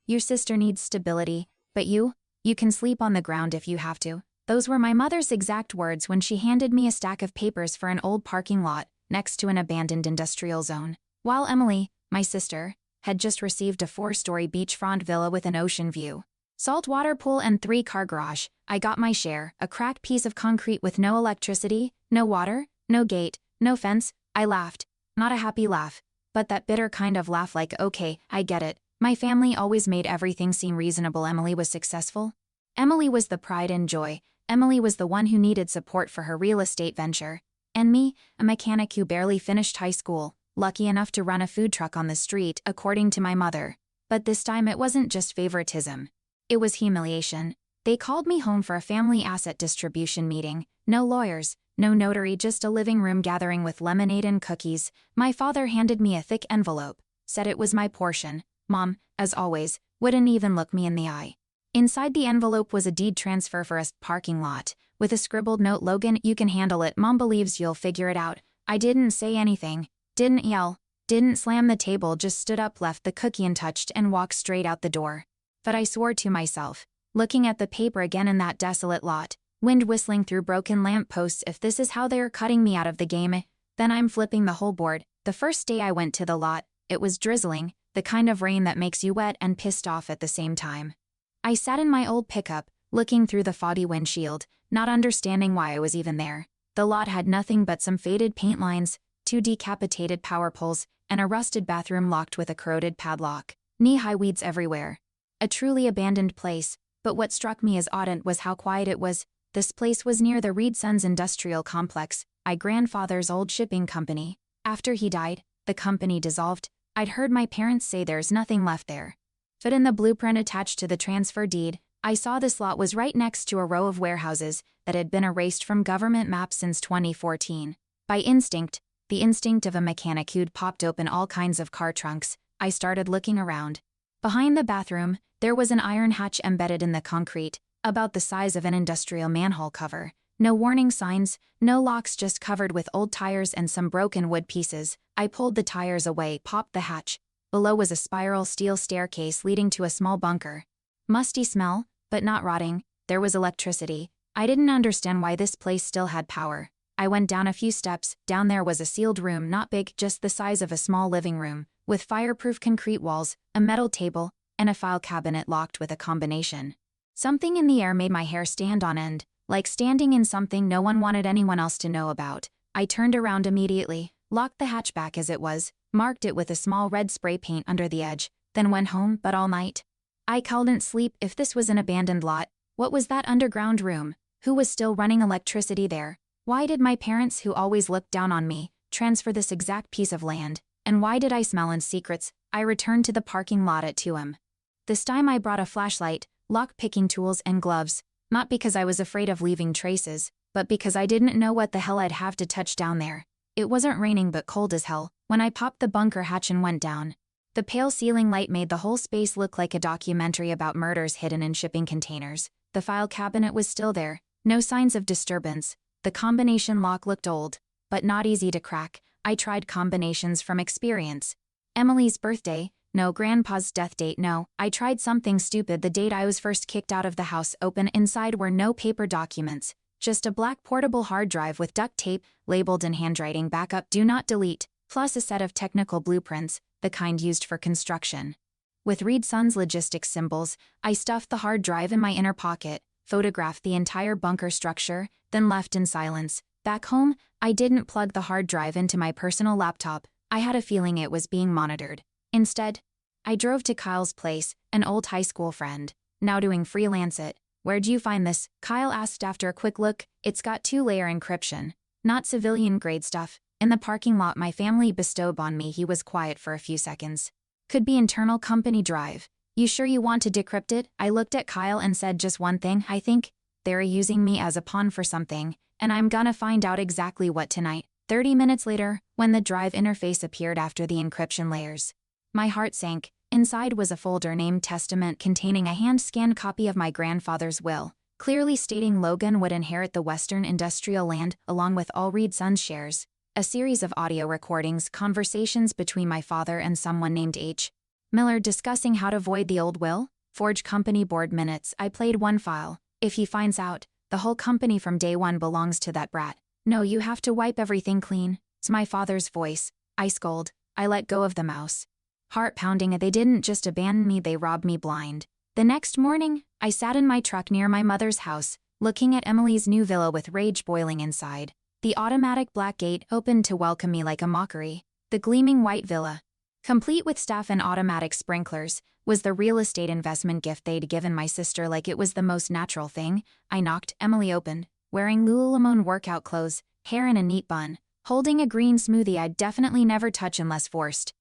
Your sister needs stability, but you can sleep on the ground if you have to. Those were my mother's exact words when she handed me a stack of papers for an old parking lot next to an abandoned industrial zone. While Emily, my sister, had just received a 4-story beachfront villa with an ocean view, saltwater pool and 3-car garage, I got my share, a cracked piece of concrete with no electricity, no water, no gate, no fence. I laughed. Not a happy laugh, but that bitter kind of laugh like, okay, I get it. My family always made everything seem reasonable. Emily was successful. Emily was the pride and joy. Emily was the one who needed support for her real estate venture. And me, a mechanic who barely finished high school, lucky enough to run a food truck on the street, according to my mother. But this time it wasn't just favoritism. It was humiliation. They called me home for a family asset distribution meeting. No lawyers, no notary, just a living room gathering with lemonade and cookies. My father handed me a thick envelope, said it was my portion. Mom, as always, wouldn't even look me in the eye. Inside the envelope was a deed transfer for a parking lot, with a scribbled note, Logan, you can handle it. Mom believes you'll figure it out. I didn't say anything, didn't yell, didn't slam the table, just stood up, left the cookie untouched, and walked straight out the door. But I swore to myself, looking at the paper again in that desolate lot, wind whistling through broken lamp posts, if this is how they're cutting me out of the game, then I'm flipping the whole board. The first day I went to the lot, it was drizzling, the kind of rain that makes you wet and pissed off at the same time. I sat in my old pickup, looking through the foggy windshield, not understanding why I was even there. The lot had nothing but some faded paint lines, 2 decapitated power poles, and a rusted bathroom locked with a corroded padlock. Knee-high weeds everywhere. A truly abandoned place, but what struck me as odd was how quiet it was. This place was near the Reed Sons Industrial Complex, my grandfather's old shipping company. After he died, the company dissolved. I'd heard my parents say there's nothing left there. But in the blueprint attached to the transfer deed, I saw this lot was right next to a row of warehouses that had been erased from government maps since 2014. By instinct, the instinct of a mechanic who'd popped open all kinds of car trunks, I started looking around. Behind the bathroom, there was an iron hatch embedded in the concrete, about the size of an industrial manhole cover. No warning signs, no locks, just covered with old tires and some broken wood pieces. I pulled the tires away, popped the hatch. Below was a spiral steel staircase leading to a small bunker. Musty smell, but not rotting. There was electricity. I didn't understand why this place still had power. I went down a few steps. Down there was a sealed room, not big, just the size of a small living room, with fireproof concrete walls, a metal table, and a file cabinet locked with a combination. Something in the air made my hair stand on end, like standing in something no one wanted anyone else to know about. I turned around immediately, locked the hatch back as it was, marked it with a small red spray paint under the edge, then went home. But all night, I couldn't sleep. If this was an abandoned lot, what was that underground room? Who was still running electricity there? Why did my parents, who always looked down on me, transfer this exact piece of land? And why did I smell in secrets? I returned to the parking lot at 2 a.m. This time I brought a flashlight, lock-picking tools, and gloves, not because I was afraid of leaving traces, but because I didn't know what the hell I'd have to touch down there. It wasn't raining but cold as hell. When I popped the bunker hatch and went down, the pale ceiling light made the whole space look like a documentary about murders hidden in shipping containers. The file cabinet was still there, no signs of disturbance. The combination lock looked old, but not easy to crack. I tried combinations from experience. Emily's birthday, no. Grandpa's death date, no. I tried something stupid, the date I was first kicked out of the house. Open. Inside were no paper documents, just a black portable hard drive with duct tape, labeled in handwriting, backup, do not delete, plus a set of technical blueprints, the kind used for construction. With Reed Sons logistics symbols, I stuffed the hard drive in my inner pocket, photographed the entire bunker structure, then left in silence. Back home, I didn't plug the hard drive into my personal laptop. I had a feeling it was being monitored. Instead, I drove to Kyle's place, an old high school friend, now doing freelance at. Where'd you find this? Kyle asked after a quick look. It's got 2-layer encryption, not civilian-grade stuff. In the parking lot my family bestowed on me. He was quiet for a few seconds. Could be internal company drive. You sure you want to decrypt it? I looked at Kyle and said just one thing. I think they're using me as a pawn for something, and I'm gonna find out exactly what tonight. 30 minutes later, when the drive interface appeared after the encryption layers, my heart sank. Inside was a folder named Testament containing a hand-scanned copy of my grandfather's will, clearly stating Logan would inherit the Western Industrial Land along with all Reed Sons shares. A series of audio recordings, conversations between my father and someone named H. Miller discussing how to void the old will? Forge company board minutes. I played one file. If he finds out, the whole company from day one belongs to that brat. No, you have to wipe everything clean. It's my father's voice. I scold. I let go of the mouse. Heart pounding. They didn't just abandon me, they robbed me blind. The next morning, I sat in my truck near my mother's house, looking at Emily's new villa with rage boiling inside. The automatic black gate opened to welcome me like a mockery. The gleaming white villa, complete with staff and automatic sprinklers, was the real estate investment gift they'd given my sister like it was the most natural thing. I knocked. Emily opened, wearing Lululemon workout clothes, hair in a neat bun, holding a green smoothie I'd definitely never touch unless forced.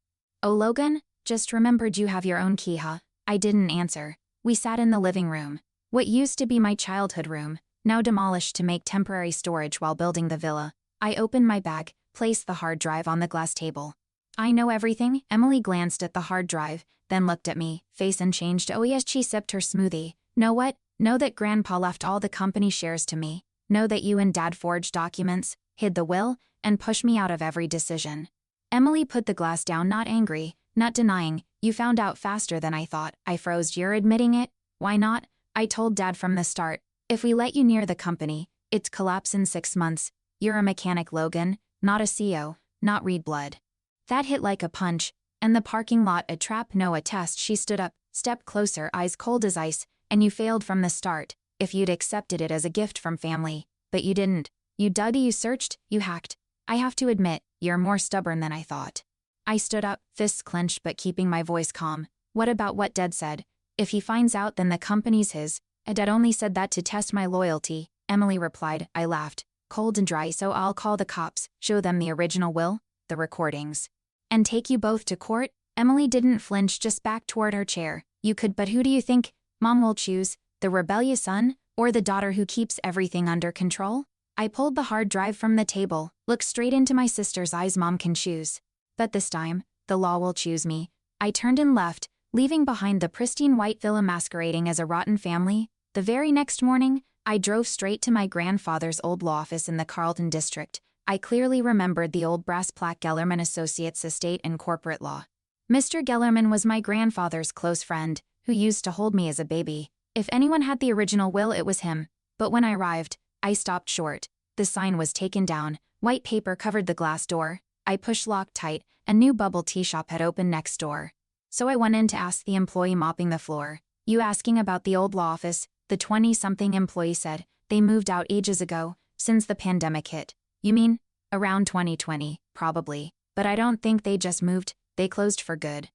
"Oh, Logan, just remembered you have your own key, huh?" I didn't answer. We sat in the living room. What used to be my childhood room, now demolished to make temporary storage while building the villa. I opened my bag, placed the hard drive on the glass table. "I know everything." Emily glanced at the hard drive, then looked at me, face unchanged. "Oh yes." She sipped her smoothie. "Know what? Know that Grandpa left all the company shares to me. Know that you and Dad forged documents, hid the will, and pushed me out of every decision." Emily put the glass down, not angry, not denying. "You found out faster than I thought." I froze. "You're admitting it?" "Why not? I told Dad from the start. If we let you near the company, it'd collapse in 6 months. You're a mechanic, Logan, not a CEO, not read blood." That hit like a punch. "And the parking lot a trap? No, a test." She stood up, stepped closer, eyes cold as ice. "And you failed from the start. If you'd accepted it as a gift from family. But you didn't. You dug, you searched, you hacked. I have to admit, you're more stubborn than I thought." I stood up, fists clenched but keeping my voice calm. "What about what Dad said? If he finds out, then the company's his." "Dad only said that to test my loyalty," Emily replied. I laughed, cold and dry. "So I'll call the cops, show them the original will, the recordings, and take you both to court?" Emily didn't flinch, just backed toward her chair. "You could, but who do you think Mom will choose? The rebellious son, or the daughter who keeps everything under control?" I pulled the hard drive from the table, looked straight into my sister's eyes. "Mom can choose. But this time, the law will choose me." I turned and left, leaving behind the pristine white villa masquerading as a rotten family. The very next morning, I drove straight to my grandfather's old law office in the Carlton district. I clearly remembered the old brass plaque, Gellerman Associates Estate and Corporate Law. Mr. Gellerman was my grandfather's close friend, who used to hold me as a baby. If anyone had the original will, it was him. But when I arrived, I stopped short. The sign was taken down, white paper covered the glass door. I pushed lock tight. A new bubble tea shop had opened next door. So I went in to ask the employee mopping the floor. "You asking about the old law office?" The 20-something employee said. "They moved out ages ago, since the pandemic hit." "You mean, around 2020, probably. But I don't think they just moved, they closed for good.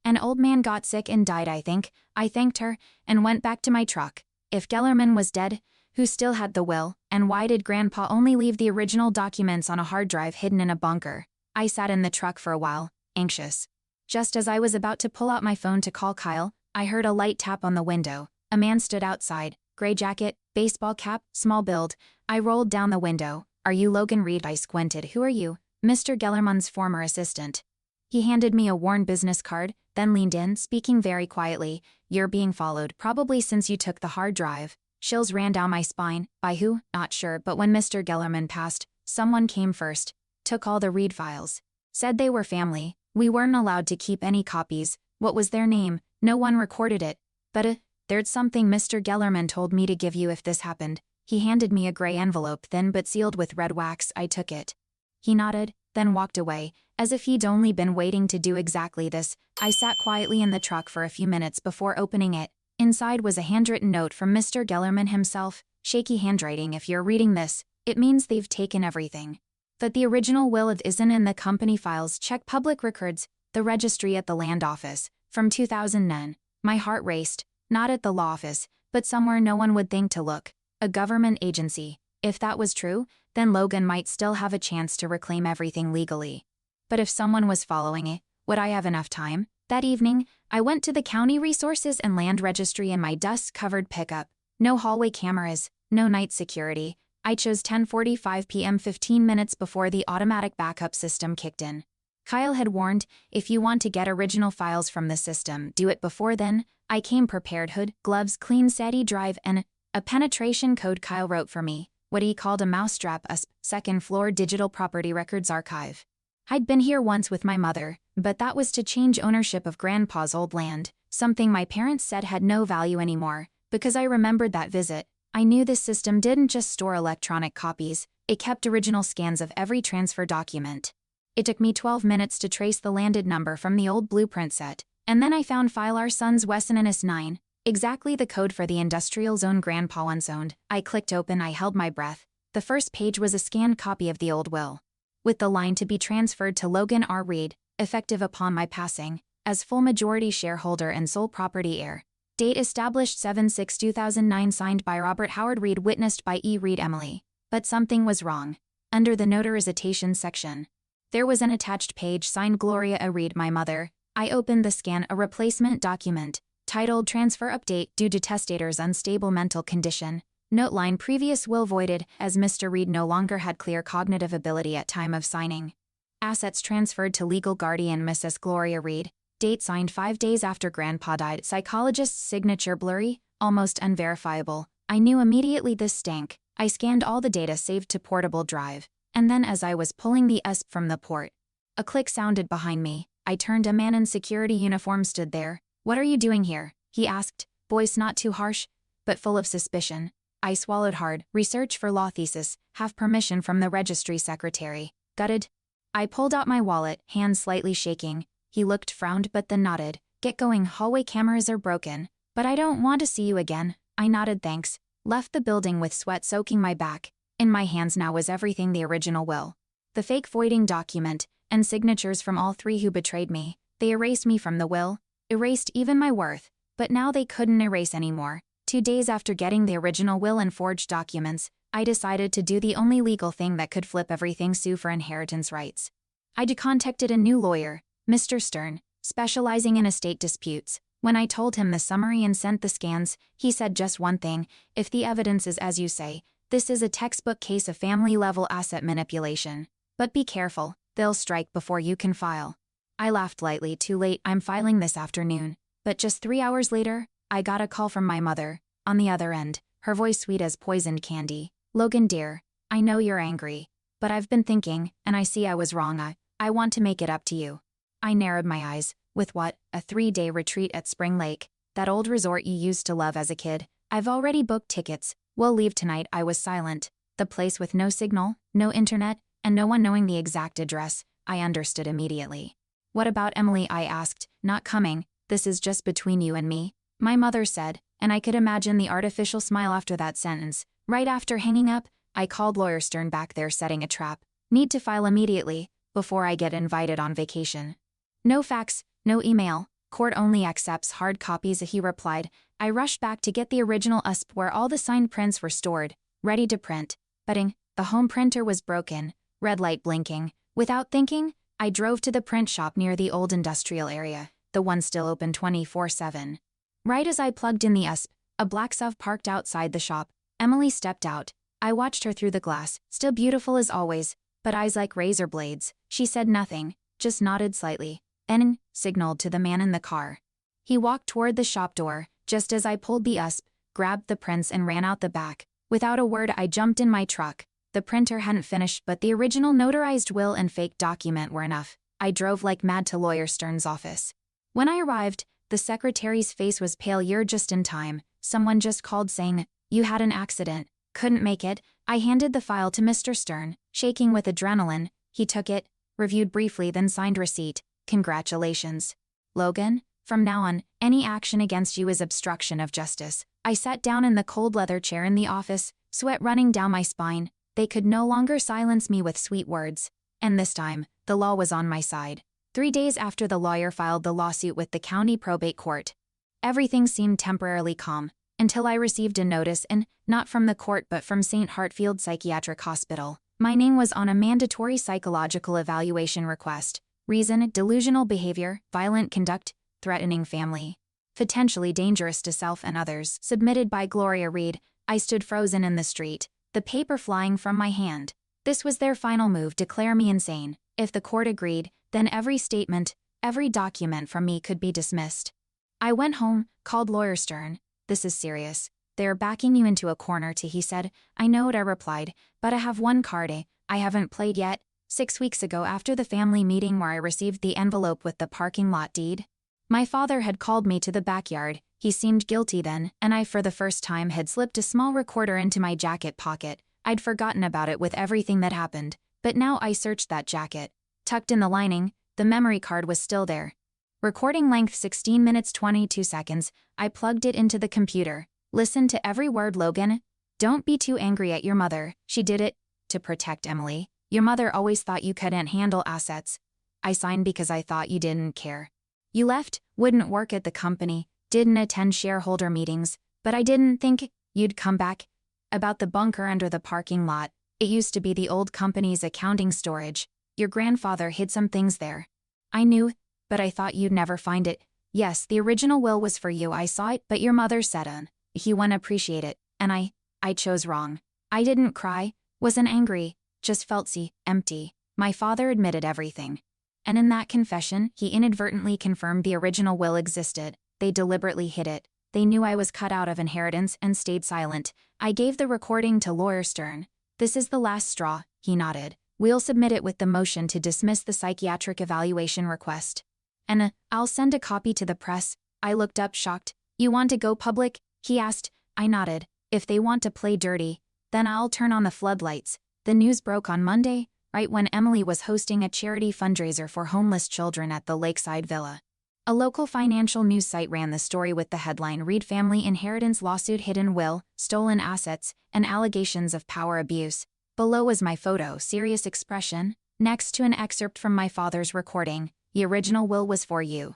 An old man got sick and died, I think." I thanked her, and went back to my truck. If Gellerman was dead, who still had the will, and why did Grandpa only leave the original documents on a hard drive hidden in a bunker? I sat in the truck for a while, anxious. Just as I was about to pull out my phone to call Kyle, I heard a light tap on the window. A man stood outside, gray jacket, baseball cap, small build. I rolled down the window. "Are you Logan Reed?" I squinted. "Who are you?" "Mr. Gellerman's former assistant." He handed me a worn business card, then leaned in, speaking very quietly. "You're being followed, probably since you took the hard drive." Chills ran down my spine. By who? Not sure, but when Mr. Gellerman passed, someone came first. Took all the Reed files. Said they were family. We weren't allowed to keep any copies. What was their name? No one recorded it. But there's something Mr. Gellerman told me to give you if this happened. He handed me a gray envelope, thin but sealed with red wax. I took it. He nodded, then walked away, as if he'd only been waiting to do exactly this. I sat quietly in the truck for a few minutes before opening it. Inside was a handwritten note from Mr. Gellerman himself. Shaky handwriting. "If you're reading this, it means they've taken everything. But the original will isn't in the company files. Check public records, the registry at the land office, from 2009. My heart raced, not at the law office, but somewhere no one would think to look. A government agency. If that was true, then Logan might still have a chance to reclaim everything legally. But if someone was following it, would I have enough time? That evening, I went to the county resources and land registry in my dust-covered pickup. No hallway cameras, no night security. I chose 10:45 p.m. 15 minutes before the automatic backup system kicked in. Kyle had warned, if you want to get original files from the system, do it before then. I came prepared: hood, gloves, clean SATA drive, and a penetration code Kyle wrote for me, what he called a mousetrap, a second-floor digital property records archive. I'd been here once with my mother, but that was to change ownership of Grandpa's old land, something my parents said had no value anymore. Because I remembered that visit, I knew this system didn't just store electronic copies, it kept original scans of every transfer document. It took me 12 minutes to trace the landed number from the old blueprint set, and then I found file our sons Wesson and S9, exactly the code for the industrial zone Grandpa once owned. I clicked open, I held my breath. The first page was a scanned copy of the old will, with the line to be transferred to Logan R. Reed, effective upon my passing, as full majority shareholder and sole property heir. Date established 7/6/2009, signed by Robert Howard Reed, witnessed by E. Reed Emily. But something was wrong. Under the notarization section, there was an attached page signed Gloria A. Reed, my mother. I opened the scan, a replacement document, titled Transfer Update due to testator's unstable mental condition. Note line: previous will voided, as Mr. Reed no longer had clear cognitive ability at time of signing. Assets transferred to legal guardian Mrs. Gloria Reed. Date signed 5 days after Grandpa died. Psychologist's signature blurry, almost unverifiable. I knew immediately this stank. I scanned all the data saved to portable drive, and then as I was pulling the USB from the port, a click sounded behind me. I turned. A man in security uniform stood there. "What are you doing here?" he asked, voice not too harsh, but full of suspicion. I swallowed hard. "Research for law thesis, have permission from the registry secretary." Gutted. I pulled out my wallet, hands slightly shaking. He looked, frowned, but then nodded. "Get going, hallway cameras are broken." "But I don't want to see you again." I nodded thanks. Left the building with sweat soaking my back. In my hands now was everything: the original will, the fake voiding document, and signatures from all three who betrayed me. They erased me from the will, erased even my worth, but now they couldn't erase anymore. 2 days after getting the original will and forged documents, I decided to do the only legal thing that could flip everything: sue for inheritance rights. I contacted a new lawyer, Mr. Stern, specializing in estate disputes. When I told him the summary and sent the scans, he said just one thing: if the evidence is as you say, this is a textbook case of family-level asset manipulation. But be careful, they'll strike before you can file. I laughed lightly. Too late, I'm filing this afternoon. But just 3 hours later, I got a call from my mother. On the other end, her voice sweet as poisoned candy. "Logan dear, I know you're angry, but I've been thinking, and I see I was wrong. I want to make it up to you." I narrowed my eyes. "With what?" "A 3-day retreat at Spring Lake, that old resort you used to love as a kid. I've already booked tickets. We'll leave tonight." I was silent. The place with no signal, no internet, and no one knowing the exact address. I understood immediately. "What about Emily?" I asked. "Not coming. This is just between you and me," my mother said, and I could imagine the artificial smile after that sentence. Right after hanging up, I called Lawyer Stern back. "There, setting a trap. Need to file immediately, before I get invited on vacation." "No fax, no email. Court only accepts hard copies," he replied. I rushed back to get the original USB where all the signed prints were stored, ready to print. But the home printer was broken, red light blinking. Without thinking, I drove to the print shop near the old industrial area, the one still open 24/7. Right as I plugged in the USB, a black SUV parked outside the shop. Emily stepped out. I watched her through the glass, still beautiful as always, but eyes like razor blades. She said nothing, just nodded slightly, and signaled to the man in the car. He walked toward the shop door, just as I pulled the USB, grabbed the prints and ran out the back. Without a word, I jumped in my truck. The printer hadn't finished, but the original notarized will and fake document were enough. I drove like mad to Lawyer Stern's office. When I arrived, the secretary's face was pale. "You're just in time. Someone just called saying you had an accident. Couldn't make it." I handed the file to Mr. Stern, shaking with adrenaline. He took it, reviewed briefly, then signed receipt. "Congratulations, Logan. From now on, any action against you is obstruction of justice." I sat down in the cold leather chair in the office, sweat running down my spine. They could no longer silence me with sweet words. And this time, the law was on my side. 3 days after the lawyer filed the lawsuit with the county probate court, everything seemed temporarily calm, until I received a notice, and not from the court but from St. Hartfield Psychiatric Hospital. My name was on a mandatory psychological evaluation request. Reason: delusional behavior, violent conduct, threatening family, potentially dangerous to self and others. Submitted by Gloria Reed. I stood frozen in the street, the paper flying from my hand. This was their final move: declare me insane. If the court agreed, then every statement, every document from me could be dismissed. I went home, called Lawyer Stern. "This is serious. They're backing you into a corner," he said. "I know it," I replied, "but I have one card I haven't played yet." 6 weeks ago after the family meeting where I received the envelope with the parking lot deed. My father had called me to the backyard. He seemed guilty then, and I for the first time had slipped a small recorder into my jacket pocket. I'd forgotten about it with everything that happened, but now I searched that jacket. Tucked in the lining, the memory card was still there. Recording length 16 minutes 22 seconds, I plugged it into the computer. Listen to every word, Logan. Don't be too angry at your mother. She did it to protect Emily. Your mother always thought you couldn't handle assets. I signed because I thought you didn't care. You left, wouldn't work at the company, didn't attend shareholder meetings, but I didn't think you'd come back. About the bunker under the parking lot, it used to be the old company's accounting storage. Your grandfather hid some things there. I knew, but I thought you'd never find it. Yes, the original will was for you, I saw it, but your mother said he wouldn't appreciate it, and I chose wrong. I didn't cry, wasn't angry, just felt empty. My father admitted everything. And in that confession, he inadvertently confirmed the original will existed. They deliberately hid it. They knew I was cut out of inheritance and stayed silent. I gave the recording to Lawyer Stern. This is the last straw, he nodded. We'll submit it with the motion to dismiss the psychiatric evaluation request. And I'll send a copy to the press. I looked up shocked. You want to go public? He asked. I nodded. If they want to play dirty, then I'll turn on the floodlights. The news broke on Monday, right when Emily was hosting a charity fundraiser for homeless children at the Lakeside Villa. A local financial news site ran the story with the headline Reed Family Inheritance Lawsuit Hidden Will, Stolen Assets, and Allegations of Power Abuse. Below was my photo, serious expression, next to an excerpt from my father's recording. The original will was for you.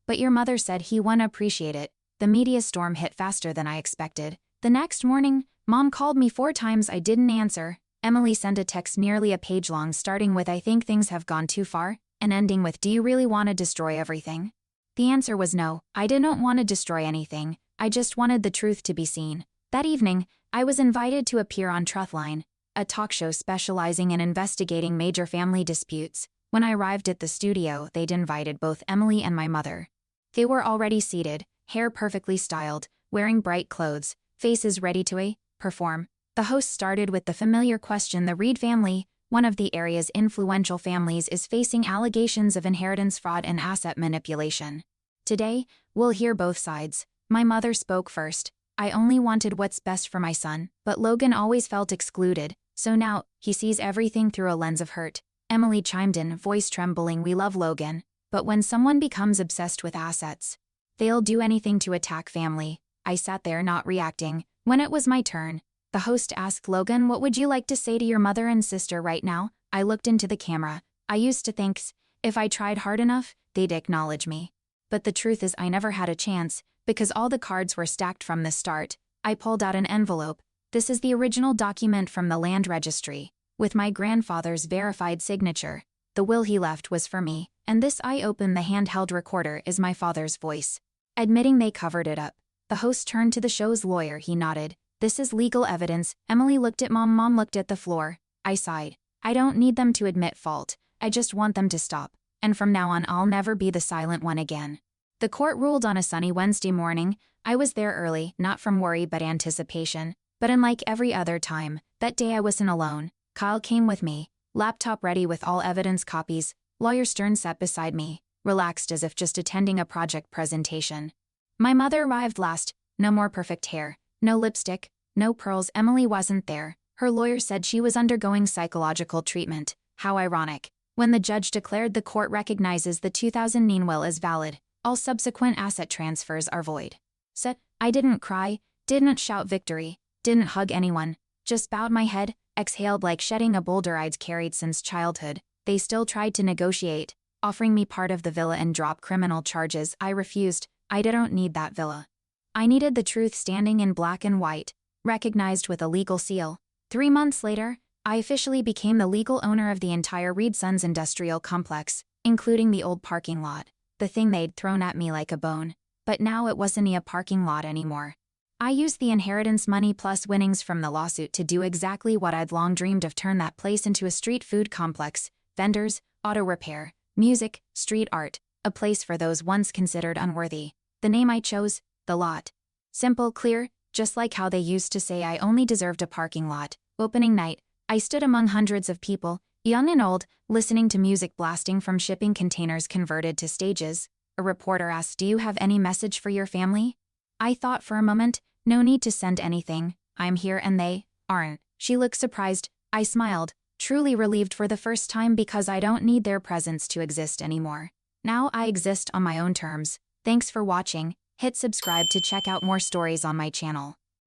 But your mother said he wouldn't appreciate it. The media storm hit faster than I expected. The next morning, Mom called me 4 times. I didn't answer. Emily sent a text nearly a page long starting with I think things have gone too far, and ending with do you really want to destroy everything? The answer was no, I didn't want to destroy anything, I just wanted the truth to be seen. That evening, I was invited to appear on Truthline, a talk show specializing in investigating major family disputes. When I arrived at the studio, they'd invited both Emily and my mother. They were already seated, hair perfectly styled, wearing bright clothes, faces ready to perform. The host started with the familiar question: the Reed family, one of the area's influential families, is facing allegations of inheritance fraud and asset manipulation. Today, we'll hear both sides. My mother spoke first. I only wanted what's best for my son, but Logan always felt excluded, so now, he sees everything through a lens of hurt. Emily chimed in, voice trembling, we love Logan, but when someone becomes obsessed with assets, they'll do anything to attack family. I sat there not reacting. When it was my turn, the host asked Logan, what would you like to say to your mother and sister right now? I looked into the camera. I used to think, if I tried hard enough, they'd acknowledge me. But the truth is I never had a chance, because all the cards were stacked from the start. I pulled out an envelope. This is the original document from the land registry, with my grandfather's verified signature. The will he left was for me, and this I opened the handheld recorder is my father's voice. Admitting they covered it up. The host turned to the show's lawyer, he nodded. This is legal evidence. Emily looked at Mom. Mom looked at the floor. I sighed. I don't need them to admit fault. I just want them to stop. And from now on I'll never be the silent one again. The court ruled on a sunny Wednesday morning. I was there early, not from worry but anticipation. But unlike every other time, that day I wasn't alone. Kyle came with me, laptop ready with all evidence copies. Lawyer Stern sat beside me, relaxed as if just attending a project presentation. My mother arrived last. No more perfect hair. No lipstick, no pearls. Emily wasn't there. Her lawyer said she was undergoing psychological treatment. How ironic. When the judge declared the court recognizes the 2009 will as valid, all subsequent asset transfers are void. Said, I didn't cry, didn't shout victory, didn't hug anyone, just bowed my head, exhaled like shedding a boulder I'd carried since childhood. They still tried to negotiate, offering me part of the villa and drop criminal charges. I refused. I didn't need that villa. I needed the truth standing in black and white, recognized with a legal seal. 3 months later, I officially became the legal owner of the entire Reed Sons industrial complex, including the old parking lot, the thing they'd thrown at me like a bone. But now it wasn't a parking lot anymore. I used the inheritance money plus winnings from the lawsuit to do exactly what I'd long dreamed of: turn that place into a street food complex, vendors, auto repair, music, street art, a place for those once considered unworthy. The name I chose, The Lot. Simple, clear, just like how they used to say I only deserved a parking lot. Opening night, I stood among hundreds of people, Young and old, listening to music blasting from shipping containers converted to stages. A reporter asked, "Do you have any message for your family?" I thought for a moment, no need to send anything. I'm here and they aren't. She looked surprised. I smiled, truly relieved for the first time because I don't need their presence to exist anymore. Now I exist on my own terms. Thanks for watching. Hit subscribe to check out more stories on my channel.